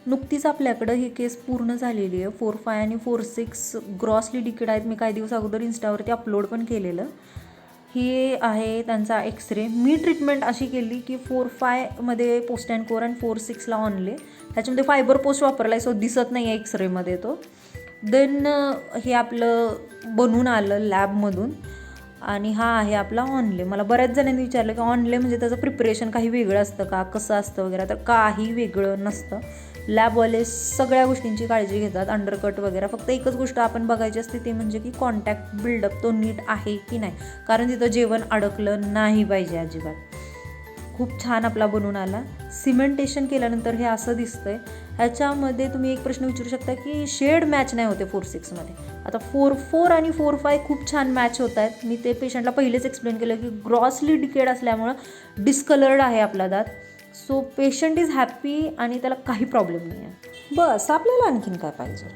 नुकतीच आपल्याकडं ही केस पूर्ण झालेली आहे. 4-5 आणि 4-6 ग्रॉसली डिकेड आहेत. मी काही दिवस अगोदर इंस्टावरती अपलोड पण केलेलं. ही आहे त्यांचा एक्सरे. मी ट्रीटमेंट अशी केली की 4-5मध्ये पोस्ट अँड कोर आणि 4-6ला ऑनले. ह्याच्यामध्ये फायबर पोस्ट वापरला आहे, सो दिसत नाही आहे एक्सरेमध्ये तो. देन हे आपलं बनून आलं लॅबमधून आणि हा आहे आपला ऑनले. मला बऱ्याच जणांनी विचारलं की ऑनले म्हणजे त्याचं प्रिपरेशन काही वेगळं असतं का, कसं असतं वगैरे. तर काही वेगळं नसतं. लॅबवाले सगळ्या गोष्टींची काळजी घेतात, अंडरकट वगैरे. फक्त एकच गोष्ट आपण बघायची असते ती म्हणजे की कॉन्टॅक्ट बिल्डअप तो नीट आहे की नाही, कारण तिथं जेवण अडकलं नाही पाहिजे अजिबात. खूप छान आपला बनून आला. सिमेंटेशन केल्यानंतर हे असं दिसतंय. ह्याच्यामध्ये तुम्ही एक प्रश्न विचारू शकता की शेड मॅच नाही होते 4-6मध्ये. आता 4-4 आणि 4-5 खूप छान मॅच होत आहेत. मी ते पेशंटला पहिलेच एक्सप्लेन केलं की ग्रॉसली डिकेड असल्यामुळं डिस्कलर्ड आहे आपला दात. सो पेशंट इज हॅप्पी आणि त्याला काही प्रॉब्लेम नाही आहे. बस आपल्याला आणखीन काय पाहिजे.